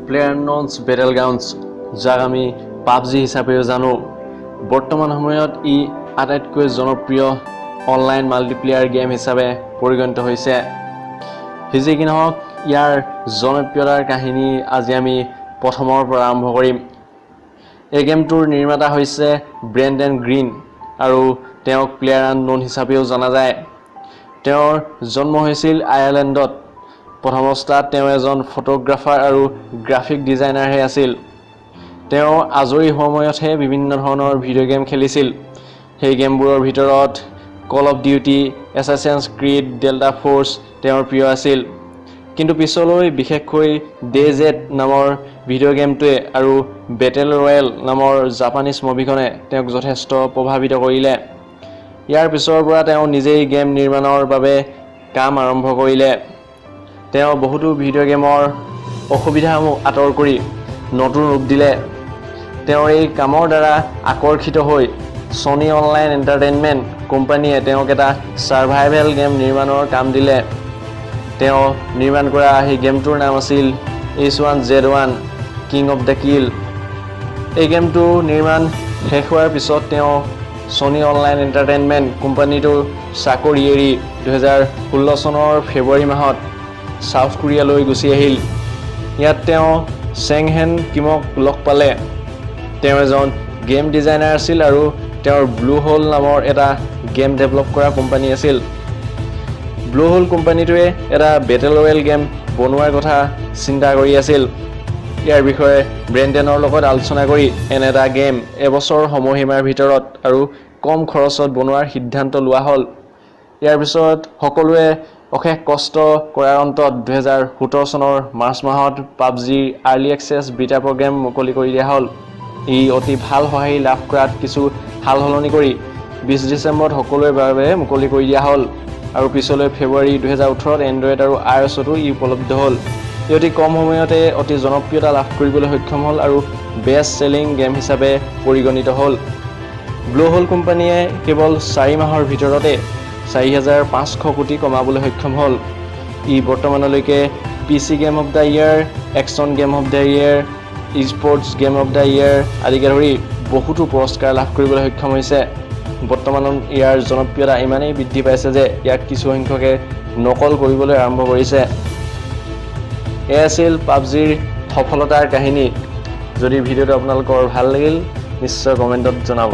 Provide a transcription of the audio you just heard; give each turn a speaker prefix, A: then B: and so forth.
A: প্লেয়াৰনন্স বেটেলগ্ৰাউণ্ডছ যাক আমি পাবজি হিচাপেও জানো বৰ্তমান সময়ত ই আটাইতকৈ জনপ্ৰিয় অনলাইন মাল্টিপ্লেয়াৰ গেম হিচাপে পৰিগণিত হৈছে হিজি কি নহওক ইয়াৰ জনপ্ৰিয়তাৰ কাহিনী আজি আমি প্ৰথমৰ পৰা আৰম্ভ কৰিম এই গেমটোৰ নিৰ্মাতা হৈছে ব্ৰেণ্ডন গ্ৰীণ আৰু তেওঁক প্লেয়াৰ আননোন হিচাপেও জনা যায় তেওঁৰ জন্ম হৈছিল আয়াৰলেণ্ডত প্ৰথম অৱস্থাত তেওঁ এজন ফটোগ্ৰাফাৰ আৰু গ্ৰাফিক ডিজাইনাৰহে আছিল তেওঁ আজৰি সময়তহে বিভিন্ন ধৰণৰ ভিডিঅ' গেম খেলিছিল সেই গেমবোৰৰ ভিতৰত কল অফ ডিউটি এছাচিনছ ক্ৰীড ডেল্টা ফ'ৰ্চ তেওঁৰ প্ৰিয় আছিল কিন্তু পিছলৈ বিশেষকৈ ডেজেট নামৰ ভিডিঅ' গেমটোৱে আৰু বেটেল ৰয়েল নামৰ জাপানীজ মুভিখনে তেওঁক যথেষ্ট প্ৰভাৱিত কৰিলে ইয়াৰ পিছৰ পৰা তেওঁ নিজেই গেম নিৰ্মাণৰ বাবে কাম আৰম্ভ কৰিলে তেওঁ বহুতো ভিডিঅ' গেমৰ অসুবিধাসমূহ আঁতৰ কৰি নতুন ৰূপ দিলে তেওঁৰ এই কামৰ দ্বাৰা আকৰ্ষিত হৈ ছনী অনলাইন এণ্টাৰটেইনমেণ্ট কোম্পানীয়ে তেওঁক এটা ছাৰ্ভাইভেল গেম নিৰ্মাণৰ কাম দিলে তেওঁ নিৰ্মাণ কৰা সেই গেমটোৰ নাম আছিল H1Z1 কিং অফ দ্য কিল এই গেমটো নিৰ্মাণ শেষ হোৱাৰ পিছত তেওঁ ছনী অনলাইন এণ্টাৰটেইনমেণ্ট কোম্পানীটোৰ চাকৰি এৰি 2016 চনৰ ফেব্ৰুৱাৰী মাহত সাউথ কোৰিয়ালৈ গুচি আহিল ইয়াত তেওঁ চেং হেন কিমক লগ পালে তেওঁ এজন গেম ডিজাইনাৰ আছিল আৰু তেওঁৰ ব্লু হোল নামৰ এটা গেম ডেভেলপ কৰা কোম্পানী আছিল ব্লু হোল কোম্পানীটোৱে এটা বেটেল ৰয়েল গেম বনোৱাৰ কথা চিন্তা কৰি আছিল ইয়াৰ বিষয়ে ব্ৰেণ্ডনৰ লগত আলোচনা কৰি এনে এটা গেম এবছৰ সময়সীমাৰ ভিতৰত আৰু কম খৰচত বনোৱাৰ সিদ্ধান্ত লোৱা হ'ল ইয়াৰ পিছত সকলোৱে অশেষ কষ্ট কৰাৰ অন্তত 2017 চনৰ মাৰ্চ মাহত পাবজিৰ আৰ্লি এক্সেছ বিটা প্ৰগ্ৰেম মুকলি কৰি দিয়া হ'ল ই অতি ভাল সঁহাৰি লাভ কৰাত কিছু হাল সলনি কৰি 20 ডিচেম্বৰত সকলোৰে বাবে মুকলি কৰি দিয়া হ'ল আৰু পিছলৈ ফেব্ৰুৱাৰী 2018ত এণ্ড্ৰইড আৰু iOSতো ই উপলব্ধ হ'ল ই অতি কম সময়তে অতি জনপ্ৰিয়তা লাভ কৰিবলৈ সক্ষম হ'ল আৰু বেষ্ট চেলিং গেম হিচাপে পৰিগণিত হ'ল ব্লু হোল কোম্পানীয়ে কেৱল 4 মাহৰ ভিতৰতে 4,500 কোটি কমাবলৈ সক্ষম হ'ল ই বৰ্তমানলৈকে PC game of the year action game of the year sports game of the year আদিকে ধৰি বহুতো পুৰস্কাৰ লাভ কৰিবলৈ সক্ষম হৈছে বৰ্তমানত ইয়াৰ জনপ্ৰিয়তা ইমানেই বৃদ্ধি পাইছে যে ইয়াক কিছু সংখ্যকে নকল কৰিবলৈ আৰম্ভ কৰিছে এয়া আছিল পাবজিৰ সফলতাৰ কাহিনী যদি ভিডিঅ'টো আপোনালোকৰ ভাল লাগিল নিশ্চয় কমেণ্টত জনাব